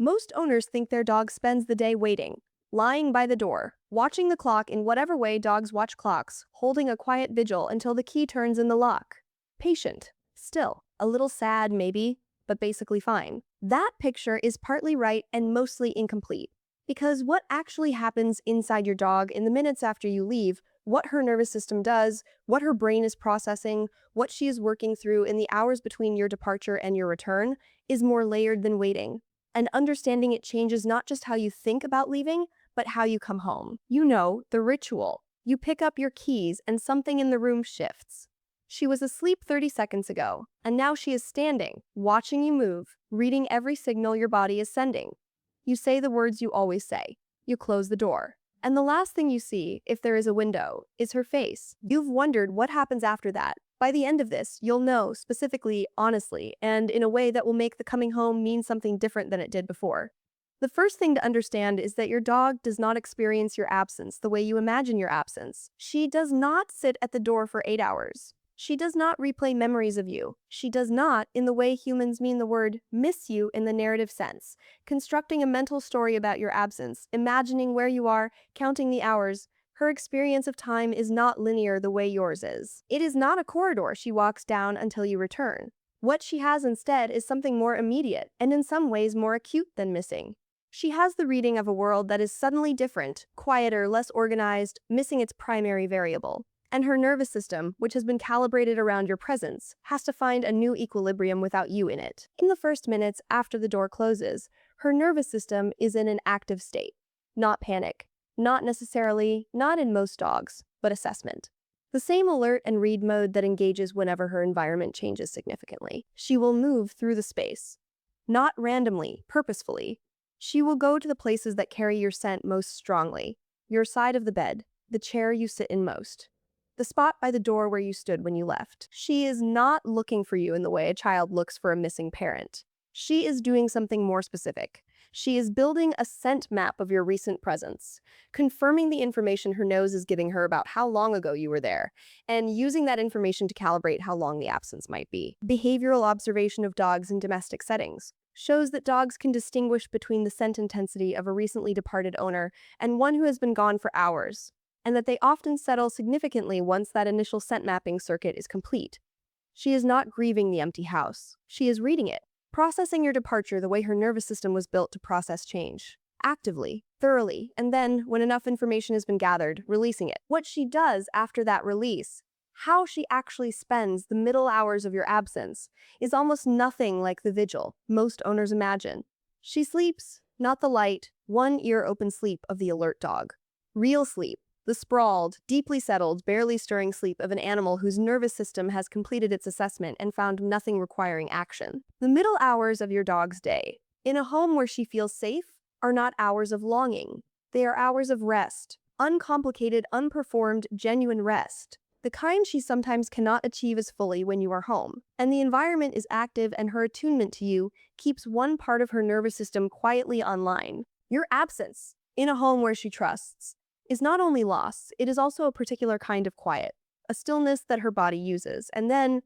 Most owners think their dog spends the day waiting, lying by the door, watching the clock in whatever way dogs watch clocks, holding a quiet vigil until the key turns in the lock. Patient. Still, a little sad maybe, but basically fine. That picture is partly right and mostly incomplete. Because what actually happens inside your dog in the minutes after you leave, what her nervous system does, what her brain is processing, what she is working through in the hours between your departure and your return, is more layered than waiting. And understanding it changes not just how you think about leaving, but how you come home. You know, the ritual. You pick up your keys and something in the room shifts. She was asleep 30 seconds ago, and now she is standing, watching you move, reading every signal your body is sending. You say the words you always say. You close the door. And the last thing you see, if there is a window, is her face. You've wondered what happens after that. By the end of this, you'll know, specifically, honestly, and in a way that will make the coming home mean something different than it did before. The first thing to understand is that your dog does not experience your absence the way you imagine your absence. She does not sit at the door for 8 hours. She does not replay memories of you. She does not, in the way humans mean the word, miss you in the narrative sense, constructing a mental story about your absence, imagining where you are, counting the hours. Her experience of time is not linear the way yours is. It is not a corridor she walks down until you return. What she has instead is something more immediate, and in some ways more acute than missing. She has the reading of a world that is suddenly different, quieter, less organized, missing its primary variable. And her nervous system, which has been calibrated around your presence, has to find a new equilibrium without you in it. In the first minutes after the door closes, her nervous system is in an active state. Not panic. Not necessarily, not in most dogs, but assessment. The same alert and read mode that engages whenever her environment changes significantly. She will move through the space. Not randomly, purposefully. She will go to the places that carry your scent most strongly. Your side of the bed, the chair you sit in most. The spot by the door where you stood when you left. She is not looking for you in the way a child looks for a missing parent. She is doing something more specific. She is building a scent map of your recent presence, confirming the information her nose is giving her about how long ago you were there, and using that information to calibrate how long the absence might be. Behavioral observation of dogs in domestic settings shows that dogs can distinguish between the scent intensity of a recently departed owner and one who has been gone for hours, and that they often settle significantly once that initial scent mapping circuit is complete. She is not grieving the empty house. She is reading it, processing your departure the way her nervous system was built to process change. Actively, thoroughly, and then, when enough information has been gathered, releasing it. What she does after that release, how she actually spends the middle hours of your absence, is almost nothing like the vigil most owners imagine. She sleeps, not the light, one ear open sleep of the alert dog. Real sleep. The sprawled, deeply settled, barely stirring sleep of an animal whose nervous system has completed its assessment and found nothing requiring action. The middle hours of your dog's day, in a home where she feels safe, are not hours of longing. They are hours of rest, uncomplicated, unperformed, genuine rest. The kind she sometimes cannot achieve as fully when you are home. And the environment is active and her attunement to you keeps one part of her nervous system quietly online. Your absence, in a home where she trusts, is not only loss, it is also a particular kind of quiet, a stillness that her body uses. And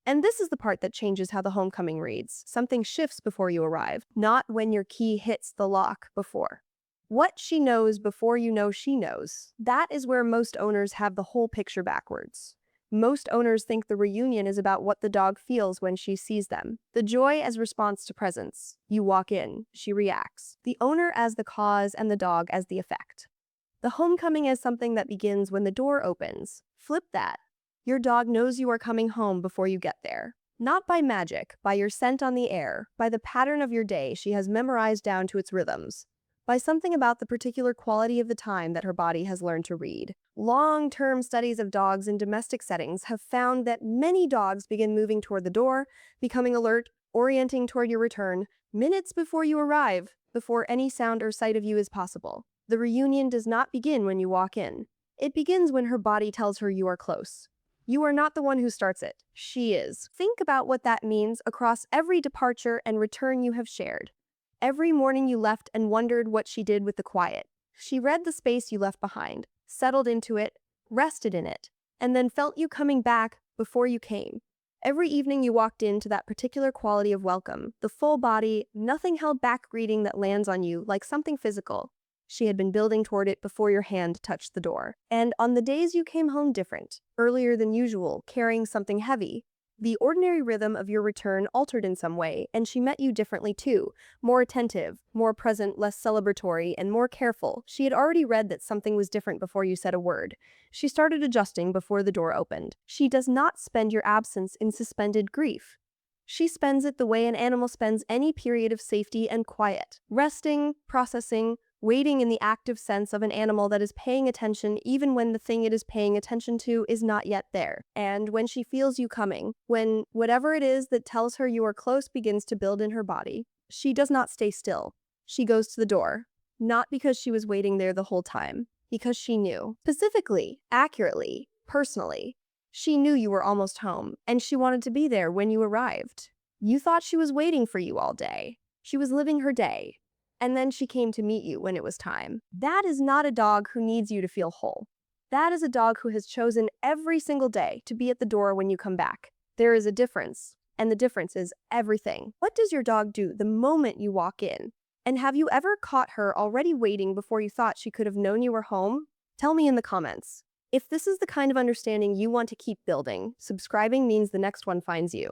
this is the part that changes how the homecoming reads. Something shifts before you arrive, not when your key hits the lock before. What she knows before you know she knows. That is where most owners have the whole picture backwards. Most owners think the reunion is about what the dog feels when she sees them. The joy as response to presence. You walk in, she reacts. The owner as the cause and the dog as the effect. The homecoming is something that begins when the door opens. Flip that. Your dog knows you are coming home before you get there. Not by magic, by your scent on the air, by the pattern of your day she has memorized down to its rhythms, by something about the particular quality of the time that her body has learned to read. Long-term studies of dogs in domestic settings have found that many dogs begin moving toward the door, becoming alert, orienting toward your return, minutes before you arrive, before any sound or sight of you is possible. The reunion does not begin when you walk in. It begins when her body tells her you are close. You are not the one who starts it. She is. Think about what that means across every departure and return you have shared. Every morning you left and wondered what she did with the quiet. She read the space you left behind, settled into it, rested in it, and then felt you coming back before you came. Every evening you walked into that particular quality of welcome, the full body, nothing held back greeting that lands on you like something physical. She had been building toward it before your hand touched the door. And on the days you came home different, earlier than usual, carrying something heavy, the ordinary rhythm of your return altered in some way, and she met you differently too, more attentive, more present, less celebratory, and more careful. She had already read that something was different before you said a word. She started adjusting before the door opened. She does not spend your absence in suspended grief. She spends it the way an animal spends any period of safety and quiet, resting, processing, waiting in the active sense of an animal that is paying attention even when the thing it is paying attention to is not yet there. And when she feels you coming, when whatever it is that tells her you are close begins to build in her body, she does not stay still. She goes to the door, not because she was waiting there the whole time, because she knew. Specifically, accurately, personally. She knew you were almost home, and she wanted to be there when you arrived. You thought she was waiting for you all day. She was living her day. And then she came to meet you when it was time. That is not a dog who needs you to feel whole. That is a dog who has chosen every single day to be at the door when you come back. There is a difference, and the difference is everything. What does your dog do the moment you walk in? And have you ever caught her already waiting before you thought she could have known you were home? Tell me in the comments. If this is the kind of understanding you want to keep building, subscribing means the next one finds you.